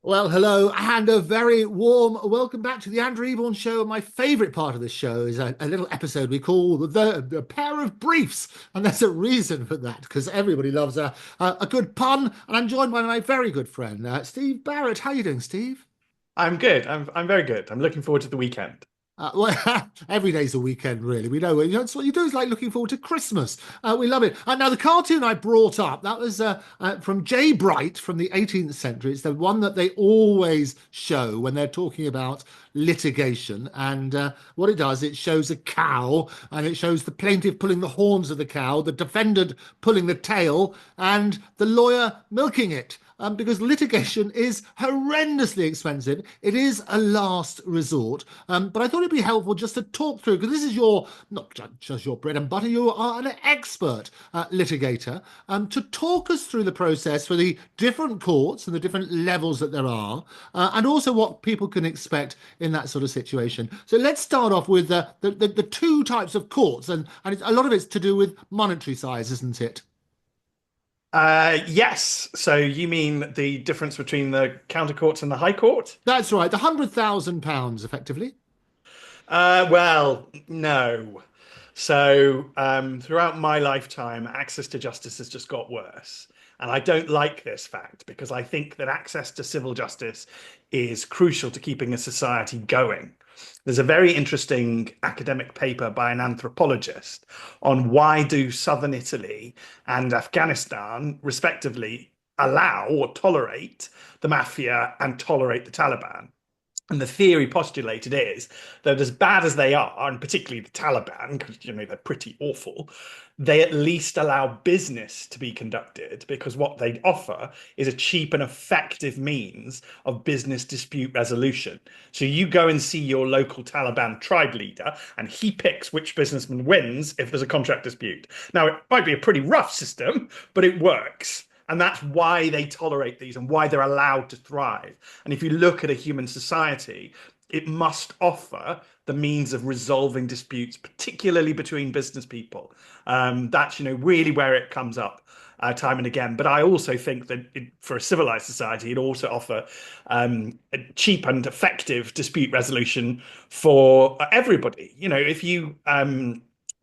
Well, hello, and a very warm welcome back to the Andrew Eborn Show. My favourite part of this show is a little episode we call the Pair of Briefs, and there's a reason for that because everybody loves a good pun. And I'm joined by my very good friend Steve Barrett. How you doing, Steve? I'm good. I'm very good. I'm looking forward to the weekend. Well, every day's a weekend, really. We know, it's what you do is like looking forward to Christmas. We love it. Now, the cartoon I brought up, that was from Jay Bright from the 18th century. It's the one that they always show when they're talking about litigation. And what it does, it shows a cow and it shows the plaintiff pulling the horns of the cow, the defendant pulling the tail, and the lawyer milking it. Because litigation is horrendously expensive. It is a last resort. But I thought it'd be helpful just to talk through, because this is not just your bread and butter, you are an expert litigator, to talk us through the process for the different courts and the different levels that there are, and also what people can expect in that sort of situation. So let's start off with the two types of courts, and a lot of it's to do with monetary size, isn't it? Yes. So you mean the difference between the counter courts and the high court? That's right, the £100,000 effectively. Well, no. So throughout my lifetime, access to justice has just got worse. And I don't like this fact because I think that access to civil justice is crucial to keeping a society going. There's a very interesting academic paper by an anthropologist on why do southern Italy and Afghanistan, respectively, allow or tolerate the mafia and tolerate the Taliban. And the theory postulated is that as bad as they are, and particularly the Taliban, because they're pretty awful, they at least allow business to be conducted because what they offer is a cheap and effective means of business dispute resolution. So you go and see your local Taliban tribe leader, and he picks which businessman wins if there's a contract dispute. Now, it might be a pretty rough system, but it works. And that's why they tolerate these and why they're allowed to thrive. And if you look at a human society, it must offer the means of resolving disputes, particularly between business people. That's really where it comes up time and again. But I also think that for a civilized society, it also offer a cheap and effective dispute resolution for everybody. If you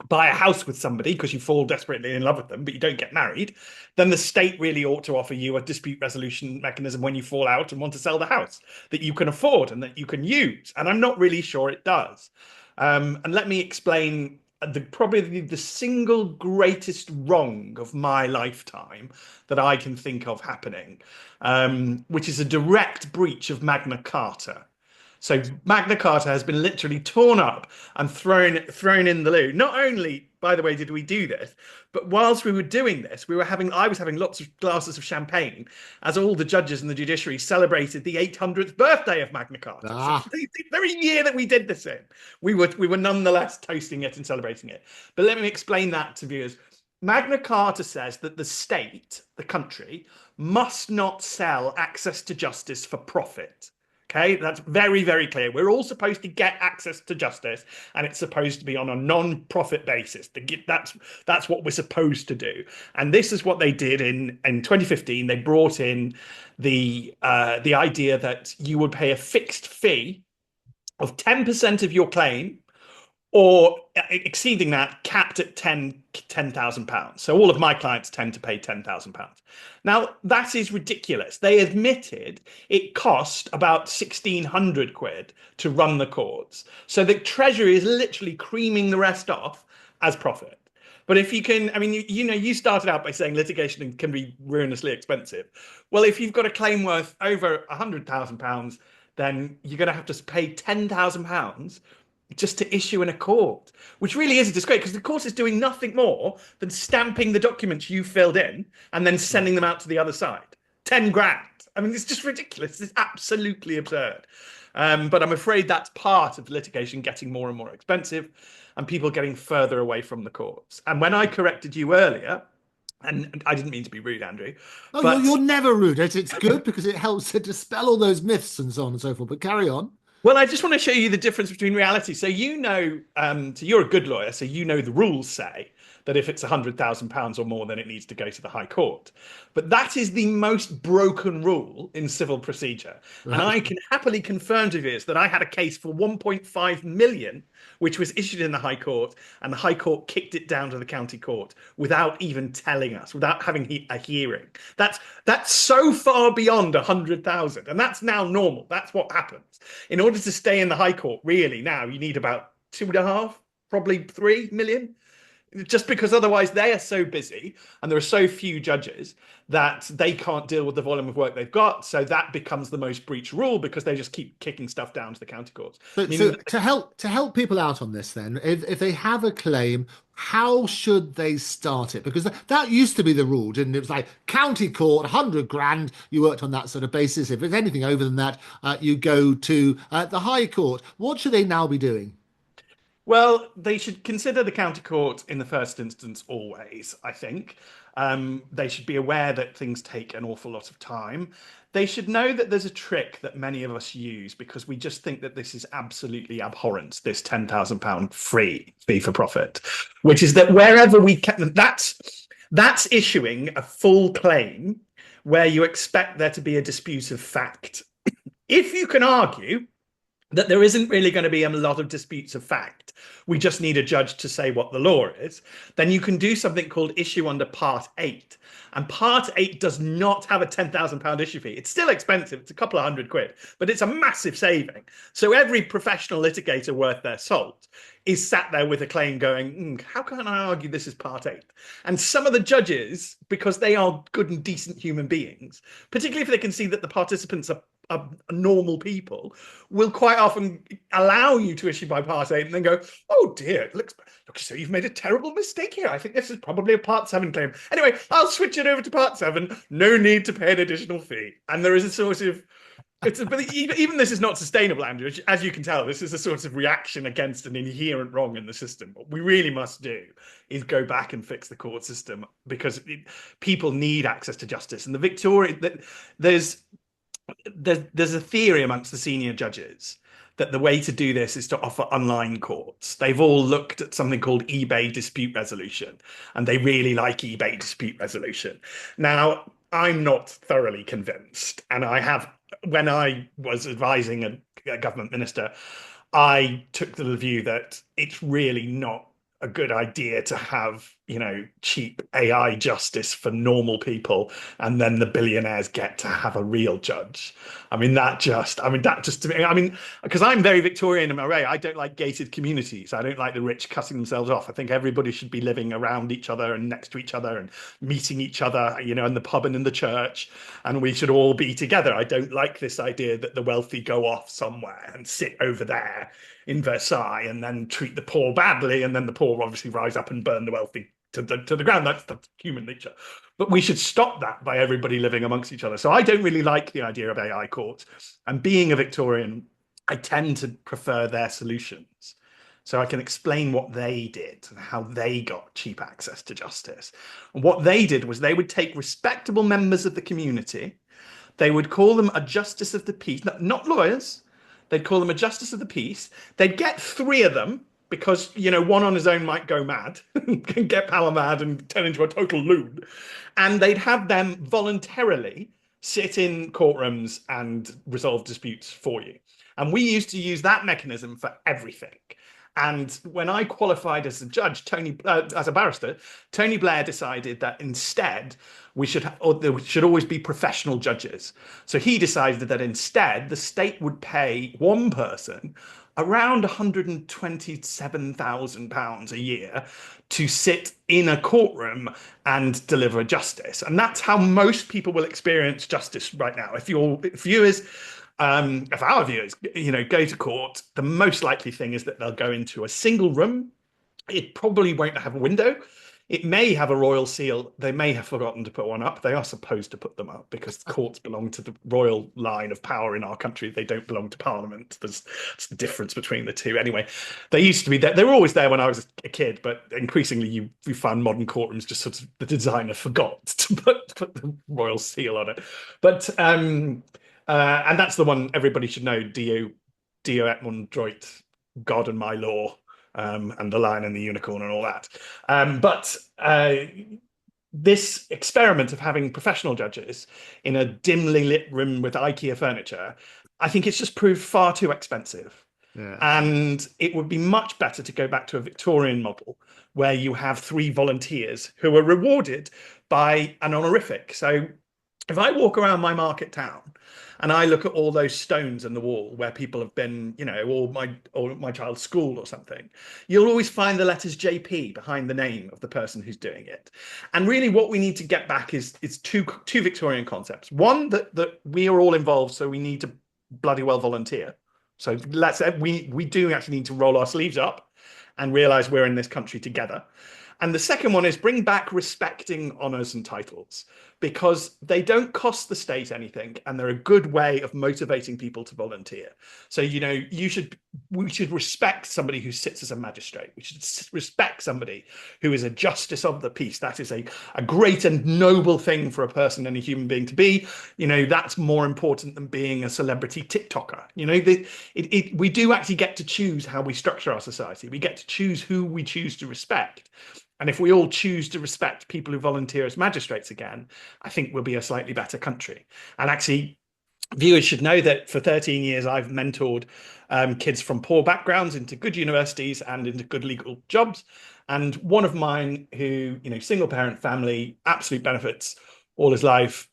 buy a house with somebody because you fall desperately in love with them, but you don't get married, then the state really ought to offer you a dispute resolution mechanism when you fall out and want to sell the house that you can afford and that you can use. And I'm not really sure it does. And let me explain probably the single greatest wrong of my lifetime that I can think of happening, which is a direct breach of Magna Carta. So Magna Carta has been literally torn up and thrown in the loo. Not only, by the way, did we do this, but whilst we were doing this, I was having lots of glasses of champagne as all the judges and the judiciary celebrated the 800th birthday of Magna Carta. So Ah. the very year that we did this in, we were nonetheless toasting it and celebrating it. But let me explain that to viewers. Magna Carta says that the state, the country, must not sell access to justice for profit. Okay, that's very, very clear. We're all supposed to get access to justice, and it's supposed to be on a non-profit basis. That's what we're supposed to do. And this is what they did in 2015. They brought in the idea that you would pay a fixed fee of 10% of your claim or exceeding that, capped at £10,000. So all of my clients tend to pay £10,000. Now, that is ridiculous. They admitted it cost about 1,600 quid to run the courts. So the Treasury is literally creaming the rest off as profit. But if you can, I mean, you started out by saying litigation can be ruinously expensive. Well, if you've got a claim worth over £100,000, then you're going to have to pay £10,000 just to issue in a court, which really is a disgrace because the court is doing nothing more than stamping the documents you filled in and then sending them out to the other side. 10 grand. I mean, it's just ridiculous. It's absolutely absurd. But I'm afraid that's part of litigation getting more and more expensive and people getting further away from the courts. And when I corrected you earlier, and I didn't mean to be rude, Andrew, Oh, you're but you're never rude. It's good because it helps to dispel all those myths and so on and so forth. But carry on. Well, I just want to show you the difference between reality. So so you're a good lawyer, so you know the rules say that if it's £100,000 or more, then it needs to go to the High Court. But that is the most broken rule in civil procedure. And Right. I can happily confirm to you that I had a case for 1.5 million, which was issued in the High Court, and the High Court kicked it down to the County Court without even telling us, without having a hearing. That's so far beyond 100,000, and that's now normal. That's what happens. In order to stay in the High Court, really, now you need about 2.5, probably 3 million, just because otherwise they are so busy and there are so few judges that they can't deal with the volume of work they've got. So that becomes the most breach rule because they just keep kicking stuff down to the county courts. So Meaning that, to help people out on this, then, if they have a claim, how should they start it? Because that used to be the rule, didn't it? It was like county court, 100 grand. You worked on that sort of basis. If it's anything over than that, you go to the High Court. What should they now be doing? well, they should consider the county court in the first instance always, I think. They should be aware that things take an awful lot of time. They should know that there's a trick that many of us use because we just think that this is absolutely abhorrent, this £10,000 fee for profit, which is that wherever we can, that's issuing a full claim where you expect there to be a dispute of fact. If you can argue that there isn't really going to be a lot of disputes of fact, we just need a judge to say what the law is, then you can do something called issue under Part 8. And Part 8 does not have a £10,000 issue fee. It's still expensive. It's a couple of £100, but it's a massive saving. So every professional litigator worth their salt is sat there with a claim going, how can I argue this is Part 8? And some of the judges, because they are good and decent human beings, particularly if they can see that the participants are normal people, will quite often allow you to issue by Part 8 and then go, oh dear, it looks so you've made a terrible mistake here. I think this is probably a Part 7 claim. Anyway, I'll switch it over to Part 7. No need to pay an additional fee. And there is a sort of but even this is not sustainable, Andrew. As you can tell, this is a sort of reaction against an inherent wrong in the system. What we really must do is go back and fix the court system because people need access to justice. And the Victorian, there's a theory amongst the senior judges that the way to do this is to offer online courts. They've all looked at something called eBay dispute resolution, and they really like eBay dispute resolution. Now, I'm not thoroughly convinced, and when I was advising a government minister, I took the view that it's really not a good idea to have, cheap AI justice for normal people, and then the billionaires get to have a real judge. That just to me, because I'm very Victorian in my way. I don't like gated communities. I don't like the rich cutting themselves off. I think everybody should be living around each other and next to each other and meeting each other, in the pub and in the church, and we should all be together. I don't like this idea that the wealthy go off somewhere and sit over there in Versailles and then treat the poor badly, and then the poor obviously rise up and burn the wealthy to the ground. That's human nature. But we should stop that by everybody living amongst each other. So I don't really like the idea of AI courts. And being a Victorian, I tend to prefer their solutions. So I can explain what they did and how they got cheap access to justice. And what they did was they would take respectable members of the community. They would call them a justice of the peace, not lawyers. They'd call them a justice of the peace. They'd get 3 of them because, one on his own might go mad, can get power mad and turn into a total loon. And they'd have them voluntarily sit in courtrooms and resolve disputes for you. And we used to use that mechanism for everything. And when I qualified as a judge, as a barrister, Tony Blair decided that instead there should always be professional judges. So he decided that instead the state would pay one person around £127,000 a year to sit in a courtroom and deliver justice. And that's how most people will experience justice right now. If our viewers, go to court, the most likely thing is that they'll go into a single room. It probably won't have a window. It may have a royal seal. They may have forgotten to put one up. They are supposed to put them up because courts belong to the royal line of power in our country. They don't belong to Parliament. That's the difference between the two. Anyway, they used to be there. They were always there when I was a kid, but increasingly you find modern courtrooms just sort of the designer forgot to put the royal seal on it. But and that's the one everybody should know. Dio et mon droit, God and my law, and the Lion and the Unicorn and all that. But this experiment of having professional judges in a dimly lit room with IKEA furniture, I think it's just proved far too expensive. Yes. And it would be much better to go back to a Victorian model where you have three volunteers who are rewarded by an honorific. So if I walk around my market town and I look at all those stones in the wall where people have been, or my child's school or something, you'll always find the letters JP behind the name of the person who's doing it. And really what we need to get back is two Victorian concepts. One, that we are all involved, so we need to bloody well volunteer. So we do actually need to roll our sleeves up and realize we're in this country together. And the second one is bring back respecting honours and titles, because they don't cost the state anything and they're a good way of motivating people to volunteer. So, we should respect somebody who sits as a magistrate. We should respect somebody who is a justice of the peace. That is a great and noble thing for a person and a human being to be. That's more important than being a celebrity TikToker. We do actually get to choose how we structure our society. We get to choose who we choose to respect. And if we all choose to respect people who volunteer as magistrates again, I think we'll be a slightly better country. And actually, viewers should know that for 13 years, I've mentored kids from poor backgrounds into good universities and into good legal jobs. And one of mine who, single parent family, absolute benefits all his life.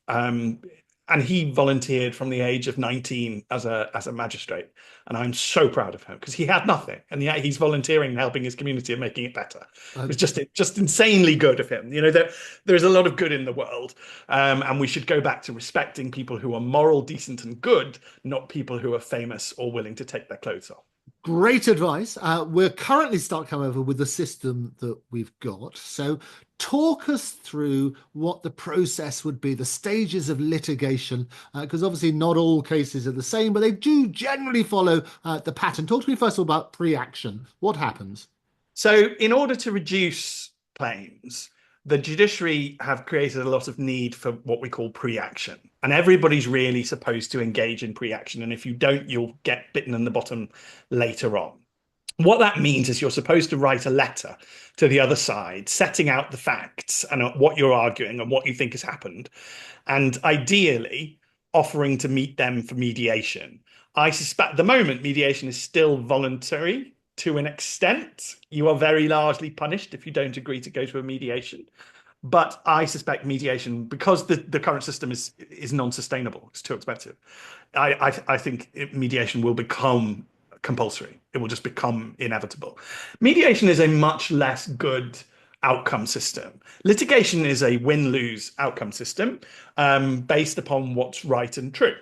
And he volunteered from the age of 19 as a magistrate. And I'm so proud of him because he had nothing. And yet he's volunteering and helping his community and making it better. It was just insanely good of him. There's a lot of good in the world. And we should go back to respecting people who are moral, decent, and good, not people who are famous or willing to take their clothes off. Great advice. We're currently stuck, however, with the system that we've got. So talk us through what the process would be, the stages of litigation, because obviously not all cases are the same, but they do generally follow the pattern. Talk to me first of all about pre-action. What happens? So in order to reduce claims, the judiciary have created a lot of need for what we call pre-action. And everybody's really supposed to engage in pre-action. And if you don't, you'll get bitten in the bottom later on. What that means is you're supposed to write a letter to the other side, setting out the facts and what you're arguing and what you think has happened, and ideally offering to meet them for mediation. I suspect at the moment mediation is still voluntary to an extent. You are very largely punished if you don't agree to go to a mediation. But I suspect mediation, because the current system is non-sustainable, it's too expensive. I think mediation will become compulsory. It will just become inevitable. Mediation is a much less good outcome system. Litigation is a win-lose outcome system based upon what's right and true.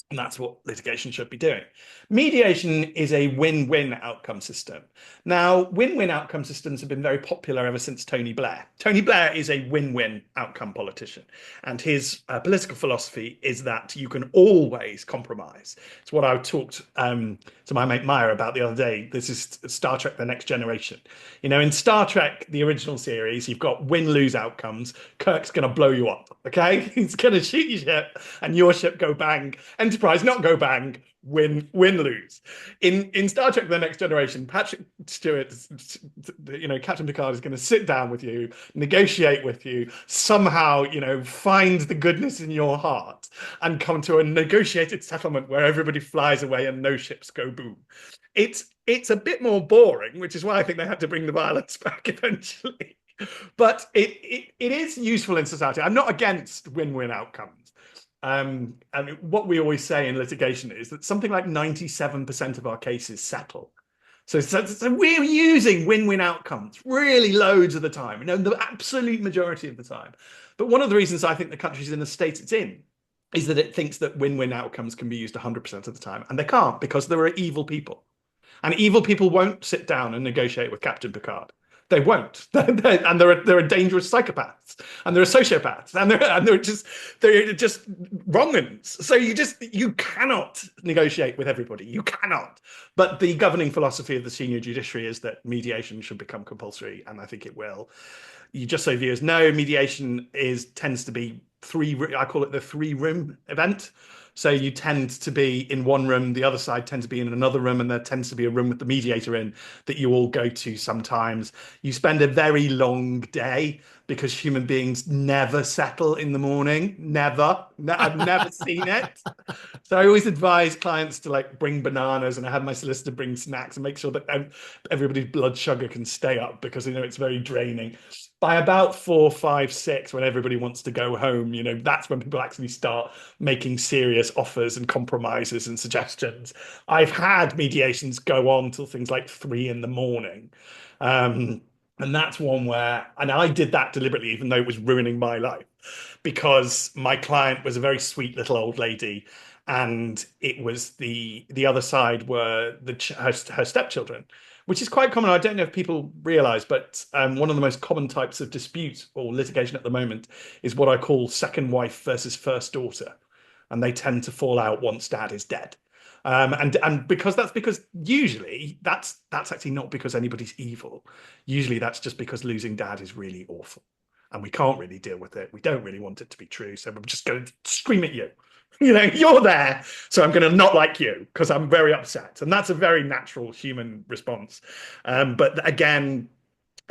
And that's what litigation should be doing. Mediation is a win-win outcome system. Now, win-win outcome systems have been very popular ever since Tony Blair. Tony Blair is a win-win outcome politician. And his political philosophy is that you can always compromise. It's what I talked to my mate Maya about the other day. This is Star Trek: The Next Generation. In Star Trek, the original series, you've got win-lose outcomes. Kirk's going to blow you up, okay? He's going to shoot your ship and your ship go bang. Enterprise not go bang, win lose. In Star Trek: The Next Generation, Patrick Stewart, Captain Picard is going to sit down with you, negotiate with you, somehow, find the goodness in your heart and come to a negotiated settlement where everybody flies away and no ships go boom. It's a bit more boring, which is why I think they had to bring the violence back eventually. But it is useful in society. I'm not against win-win outcomes. And what we always say in litigation is that something like 97% of our cases settle. So we're using win-win outcomes really loads of the time, the absolute majority of the time. But one of the reasons I think the country's in the state it's in is that it thinks that win-win outcomes can be used 100% of the time. And they can't, because there are evil people. And evil people won't sit down and negotiate with Captain Picard. They won't, and there are dangerous psychopaths, and there are sociopaths, and they're just wrong uns. So you cannot negotiate with everybody. You cannot. But the governing philosophy of the senior judiciary is that mediation should become compulsory, and I think it will. You just so viewers know, mediation tends to be I call it the 3-room event. So you tend to be in one room, the other side tend to be in another room, and there tends to be a room with the mediator in that you all go to sometimes. You spend a very long day because human beings never settle in the morning. Never. I've never seen it. So I always advise clients to like bring bananas, and I have my solicitor bring snacks and make sure that everybody's blood sugar can stay up because it's very draining. By about 4, 5, 6, when everybody wants to go home, that's when people actually start making serious offers and compromises and suggestions. I've had mediations go on till things like 3 in the morning. Um, and that's one where, and I did that deliberately, even though it was ruining my life, because my client was a very sweet little old lady, and it was the other side were her stepchildren, which is quite common. I don't know if people realize, but one of the most common types of dispute or litigation at the moment is what I call second wife versus first daughter, and they tend to fall out once dad is dead. And because usually that's actually not because anybody's evil. Usually that's just because losing dad is really awful, and we can't really deal with it. We don't really want it to be true, so I'm just going to scream at you. You're there, so I'm going to not like you because I'm very upset, and that's a very natural human response. But again,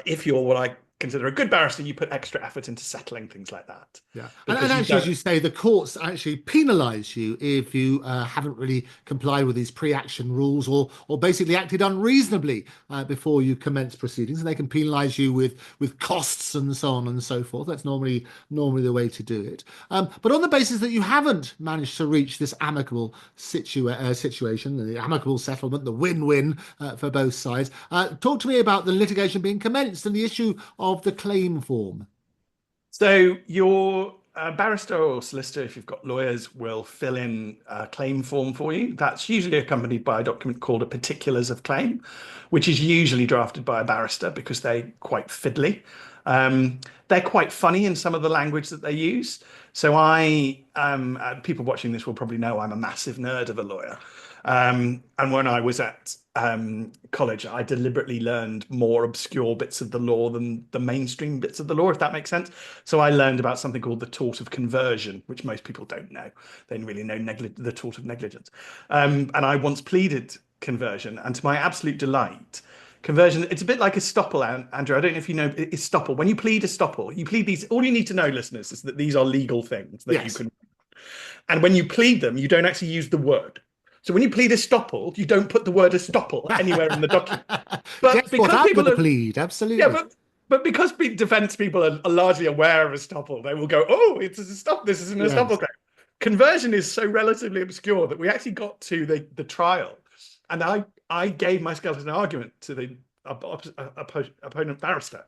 if you're what I consider a good barrister, you put extra effort into settling things like that Yeah, and because you actually, as don't. you say, the courts actually penalise you if you haven't really complied with these pre-action rules or basically acted unreasonably before you commence proceedings, and they can penalise you with costs and so on and so forth. That's normally the way to do it. But on the basis that you haven't managed to reach this amicable situation, the amicable settlement, the win-win for both sides, talk to me about the litigation being commenced and the issue of the claim form. So your barrister or solicitor, if you've got lawyers, will fill in a claim form for you. That's usually accompanied by a document called a particulars of claim, which is usually drafted by a barrister because they're quite fiddly. They're quite funny in some of the language that they use. So people watching this will probably know I'm a massive nerd of a lawyer. And when I was at college, I deliberately learned more obscure bits of the law than the mainstream bits of the law, if that makes sense. So I learned about something called the tort of conversion, which most people don't know. They don't really know the tort of negligence. And I once pleaded conversion, and to my absolute delight, conversion, it's a bit like estoppel, Andrew. I don't know if you know estoppel. When you plead estoppel, you plead these. All you need to know, listeners, is that these are legal things that you Yes. can. And when you plead them, you don't actually use the word. So when you plead estoppel, you don't put the word estoppel anywhere in the document. But Gets brought because up with people the are, plead, yeah, absolutely. but because defense people are largely aware of estoppel, they will go, "Oh, it's a stop. This is an estoppel Yes. claim." Conversion is so relatively obscure that we actually got to the trial, and I gave my skeleton argument to the opponent barrister,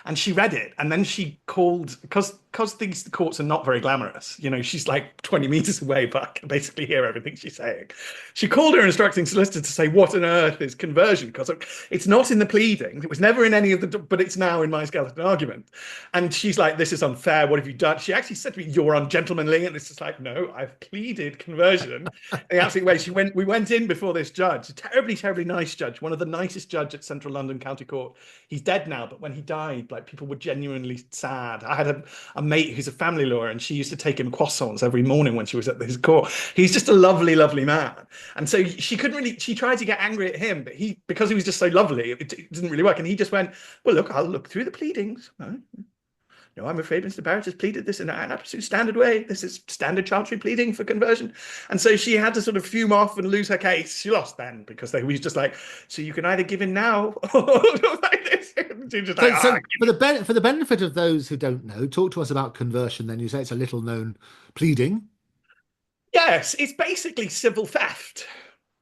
and she read it, and then she called, because these courts are not very glamorous. She's like 20 meters away, but I can basically hear everything she's saying. She called her instructing solicitor to say, what on earth is conversion? Because it's not in the pleadings, it was never in any of the, but it's now in my skeleton argument. And she's like, this is unfair, what have you done? She actually said to me, you're ungentlemanly. And it's just like, no, I've pleaded conversion in the absolute way. We went in before this judge, a terribly, terribly nice judge, one of the nicest judge at Central London County Court. He's dead now, but when he died, like, people were genuinely sad. I had a mate who's a family lawyer, and she used to take him croissants every morning when she was at his court. He's just a lovely, lovely man. And so she couldn't really, she tried to get angry at him, but because he was just so lovely, it didn't really work. And he just went, well, look, I'll look through the pleadings. No, I'm afraid Mr. Barrett has pleaded this in an absolute standard way. This is standard chancery pleading for conversion. And so she had to sort of fume off and lose her case. She lost then because they was just like, so you can either give in now or like this. She was just like, So for the benefit of those who don't know, talk to us about conversion. Then you say it's a little known pleading. yes, it's basically civil theft.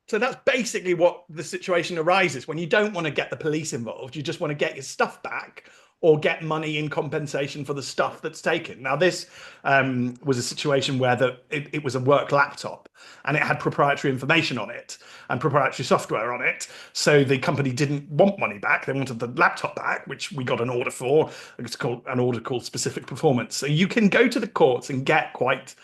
So that's basically what the situation arises when you don't want to get the police involved. You just want to get your stuff back or get money in compensation for the stuff that's taken. Now, this was a situation where it was a work laptop, and it had proprietary information on it and proprietary software on it. So the company didn't want money back. They wanted the laptop back, which we got an order for. It's called an order called specific performance. So you can go to the courts and get quite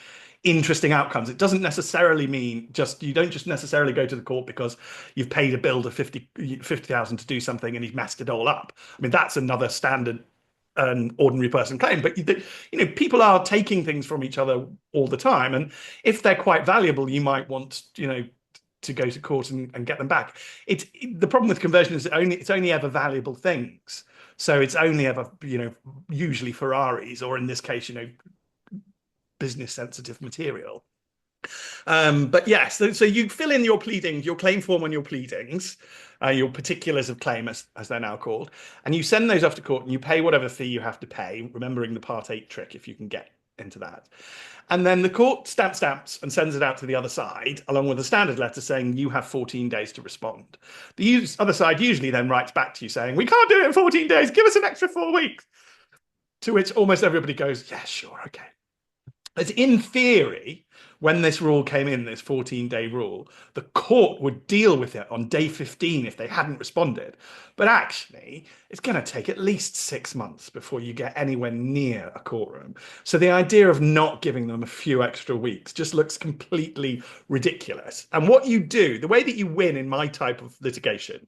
interesting outcomes. It doesn't necessarily mean you don't just necessarily go to the court because you've paid a builder 50,000 to do something and he's messed it all up. I mean, that's another standard an ordinary person claim. But people are taking things from each other all the time, and if they're quite valuable, you might want to go to court and get them back. It's the problem with conversion is it's only ever valuable things. So it's only ever, usually Ferraris, or in this case, business sensitive material. But yes, so you fill in your pleadings, your claim form on your pleadings, your particulars of claim, as they're now called, and you send those off to court and you pay whatever fee you have to pay, remembering the Part 8 trick if you can get into that. And then the court stamps and sends it out to the other side, along with a standard letter saying you have 14 days to respond. The other side usually then writes back to you saying, we can't do it in 14 days, give us an extra 4 weeks. To which almost everybody goes, yeah, sure, okay. As in theory, when this rule came in, this 14-day rule, the court would deal with it on day 15 if they hadn't responded. But actually, it's going to take at least 6 months before you get anywhere near a courtroom. So the idea of not giving them a few extra weeks just looks completely ridiculous. And what you do, the way that you win in my type of litigation,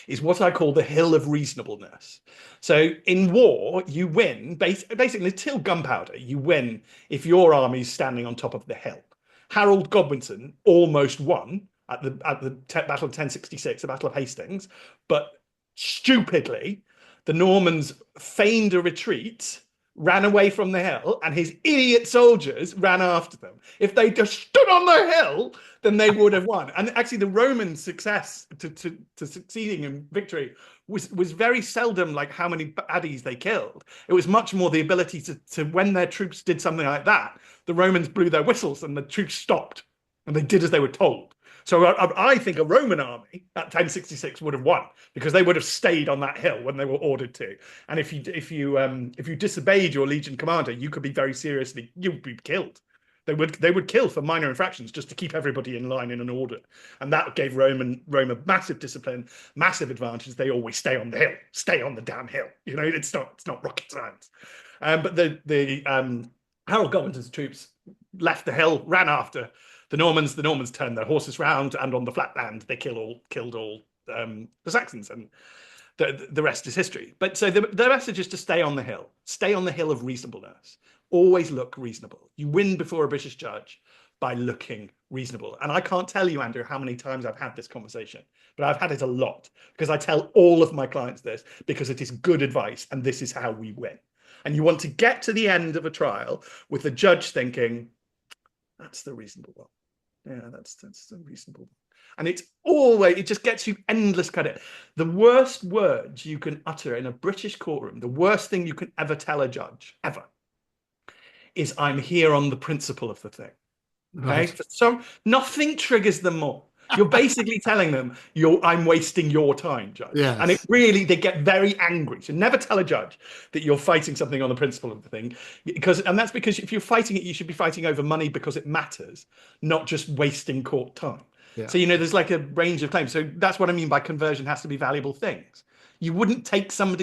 is what I call the hill of reasonableness. So in war, you win, basically until gunpowder, you win if your army's standing on top of the hill. Harold Godwinson almost won at the Battle of 1066, the Battle of Hastings, but stupidly, the Normans feigned a retreat, ran away from the hill, and his idiot soldiers ran after them. If they just stood on the hill, then they would have won. And actually, the Roman success to succeeding in victory was very seldom like how many baddies they killed. It was much more the ability to when their troops did something like that, the Romans blew their whistles and the troops stopped and they did as they were told. So I think a Roman army at 1066 would have won because they would have stayed on that hill when they were ordered to. And if you disobeyed your legion commander, you could be very seriously, you'd be killed. They would kill for minor infractions just to keep everybody in line in an order, and that gave Rome a massive discipline, massive advantage. They always stay on the hill, stay on the damn hill. It's not rocket science. But the Harold Godwinson's troops left the hill, ran after the Normans. The Normans turned their horses round, and on the flat land they killed all the Saxons, and the rest is history. But so the message is to stay on the hill of reasonableness. Always look reasonable. You win before a British judge by looking reasonable. And I can't tell you, Andrew, how many times I've had this conversation, but I've had it a lot because I tell all of my clients this because it is good advice and this is how we win. And you want to get to the end of a trial with the judge thinking, that's the reasonable one. Yeah, that's the reasonable one. And it just gets you endless credit. The worst words you can utter in a British courtroom, the worst thing you can ever tell a judge, ever, is I'm here on the principle of the thing. Okay. Right. So nothing triggers them more. You're basically telling them I'm wasting your time, judge. Yes. And they get very angry. So never tell a judge that you're fighting something on the principle of the thing, and that's because if you're fighting it, you should be fighting over money because it matters, not just wasting court time. Yeah. So there's like a range of claims. So that's what I mean by conversion has to be valuable things. You wouldn't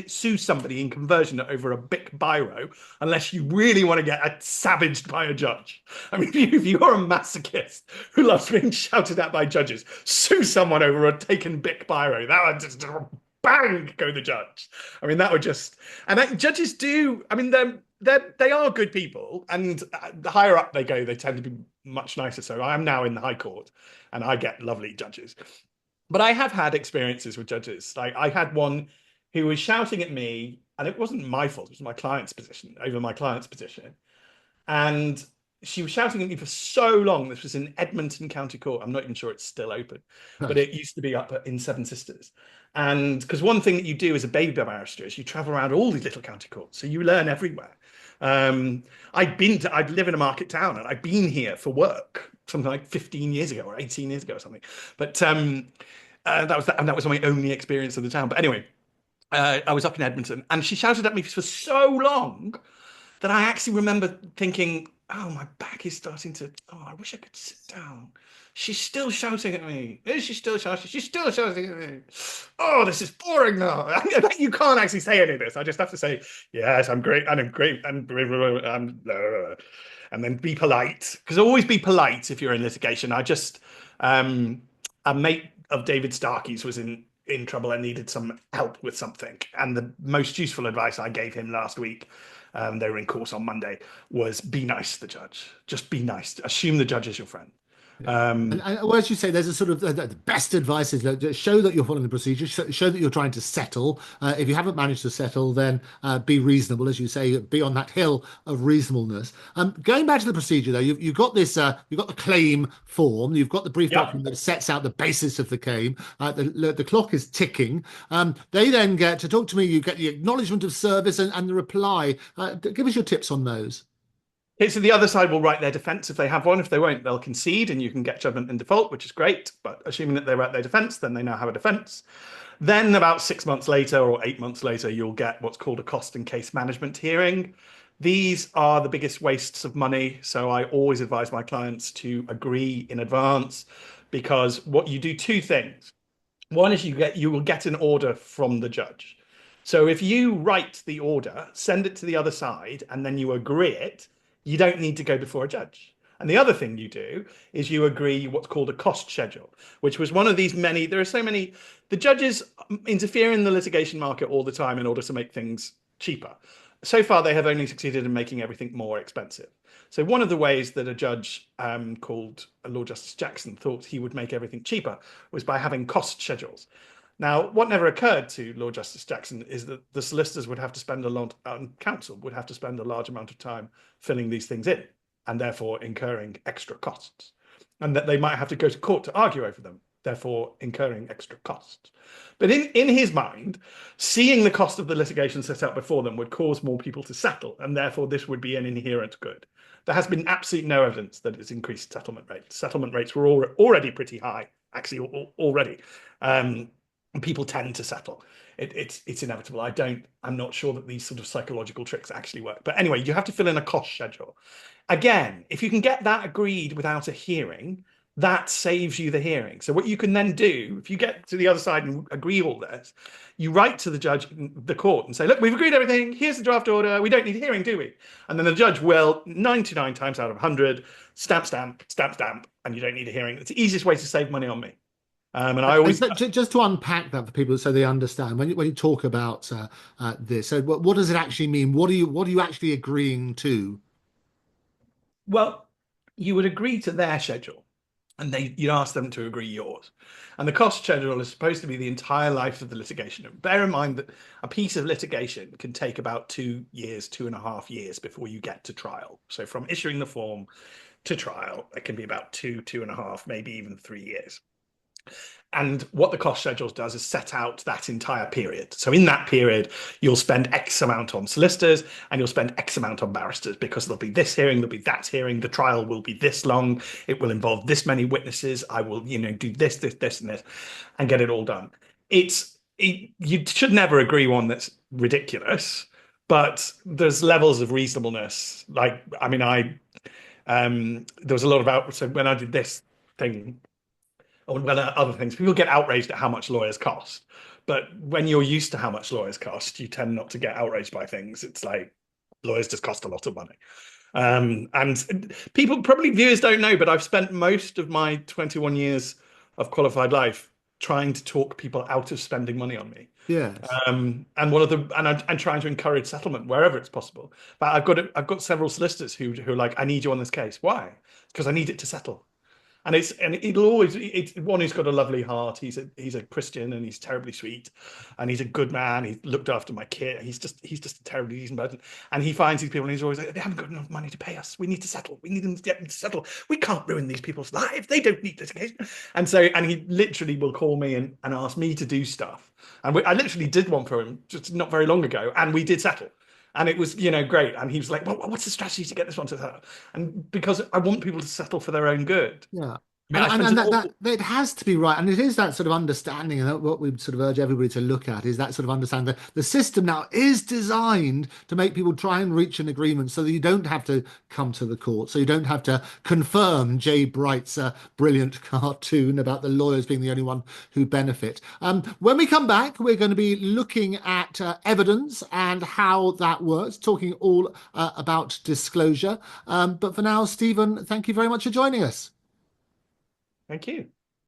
sue somebody in conversion over a Bic biro unless you really want to get savaged by a judge. I mean, if you're a masochist who loves being shouted at by judges, sue someone over a taken Bic biro. That would just bang go the judge. I mean, that would just judges do. I mean, they are good people, and the higher up they go, they tend to be much nicer. So I am now in the High Court, and I get lovely judges. But I have had experiences with judges. Like I had one who was shouting at me, and it wasn't my fault. It was my client's position, over my client's position. And she was shouting at me for so long. This was in Edmonton County Court. I'm not even sure it's still open, but it used to be up in Seven Sisters. And because one thing that you do as a baby barrister is you travel around all these little county courts, so you learn everywhere. I'd live in a market town, and I'd been here for work something like 15 years ago or 18 years ago or something. But that was my only experience of the town. But anyway, I was up in Edmonton, and she shouted at me for so long that I actually remember thinking, oh, my back is starting to, I wish I could sit down. She's still shouting at me. Is she still shouting? She's still shouting at me. Oh, this is boring now. You can't actually say any of this. I just have to say, yes, I'm great, and I'm great, and then be polite. Because always be polite if you're in litigation. A mate of David Starkey's was in in trouble and needed some help with something. And the most useful advice I gave him last week, they were in course on Monday, was be nice to the judge. Just be nice. Assume the judge is your friend. Yeah. Um, And well, as you say, there's a sort of the best advice is that show that you're following the procedure, show that you're trying to settle. If you haven't managed to settle, then be reasonable, as you say, be on that hill of reasonableness. Going back to the procedure, though, you've got this, you've got the claim form, you've got the brief yeah. document that sets out the basis of the claim. The clock is ticking. They then get to talk to me. You get the acknowledgement of service and the reply. Give us your tips on those. Okay, so the other side will write their defense if they have one. If they won't, they'll concede and you can get judgment in default, which is great. But assuming that they write their defense, then they now have a defense. Then about 6 months later or 8 months later, you'll get what's called a cost and case management hearing. These are the biggest wastes of money. So I always advise my clients to agree in advance because what you do two things. One is you will get an order from the judge. So if you write the order, send it to the other side, and then you agree it, you don't need to go before a judge. And the other thing you do is you agree what's called a cost schedule, which was one of these many. There are so many. The judges interfere in the litigation market all the time in order to make things cheaper. So far, they have only succeeded in making everything more expensive. So one of the ways that a judge called Lord Justice Jackson thought he would make everything cheaper was by having cost schedules. Now, what never occurred to Lord Justice Jackson is that the solicitors would have to spend a lot, counsel would have to spend a large amount of time filling these things in, and therefore incurring extra costs, and that they might have to go to court to argue over them, therefore incurring extra costs. But in his mind, seeing the cost of the litigation set out before them would cause more people to settle, and therefore this would be an inherent good. There has been absolutely no evidence that it's increased settlement rates. Settlement rates were already pretty high, actually already. People tend to settle. It's inevitable. I'm not sure that these sort of psychological tricks actually work. But anyway, you have to fill in a cost schedule. Again, if you can get that agreed without a hearing, that saves you the hearing. So what you can then do, if you get to the other side and agree all this, you write to the judge, the court, and say, look, we've agreed everything. Here's the draft order. We don't need a hearing, do we? And then the judge will, 99 times out of 100, stamp, stamp, stamp, stamp, and you don't need a hearing. It's the easiest way to save money on me. And I always Just to unpack that for people so they understand when you talk about this. So what does it actually mean? What are you actually agreeing to? well, you would agree to their schedule, and you'd ask them to agree yours. And the cost schedule is supposed to be the entire life of the litigation. And bear in mind that a piece of litigation can take about 2 years, 2.5 years before you get to trial. So from issuing the form to trial, it can be about 2.5, maybe even 3 years. And what the cost schedules does is set out that entire period. So in that period, you'll spend X amount on solicitors and you'll spend X amount on barristers because there'll be this hearing, there'll be that hearing, the trial will be this long, it will involve this many witnesses, I will, do this, and this, and get it all done. You should never agree one that's ridiculous, but there's levels of reasonableness. Like, I mean, there was a lot of so when I did this thing, or when other things, people get outraged at how much lawyers cost. But when you're used to how much lawyers cost, you tend not to get outraged by things. It's like lawyers just cost a lot of money. And people, probably viewers don't know, but I've spent most of my 21 years of qualified life trying to talk people out of spending money on me. Yes. And I'm trying to encourage settlement wherever it's possible. But I've got several solicitors who are like, I need you on this case. Why? Because I need it to settle. And it'll always, one who's got a lovely heart. He's a Christian and he's terribly sweet, and he's a good man. He looked after my kid. He's just a terribly decent person. And he finds these people and he's always like, they haven't got enough money to pay us. We need to settle. We need them to get them to settle. We can't ruin these people's lives. They don't need litigation. And he literally will call me and ask me to do stuff. And I literally did one for him just not very long ago, and we did settle. And it was, great. And he was like, well, what's the strategy to get this one to settle? And because I want people to settle for their own good. Yeah. I mean, And that it has to be right, and it is that sort of understanding, and what we sort of urge everybody to look at is that sort of understanding that the system now is designed to make people try and reach an agreement, so that you don't have to come to the court, so you don't have to confirm Jay Bright's brilliant cartoon about the lawyers being the only one who benefit. When we come back, we're going to be looking at evidence and how that works, talking all about disclosure. But for now, Stephen, thank you very much for joining us. Thank you.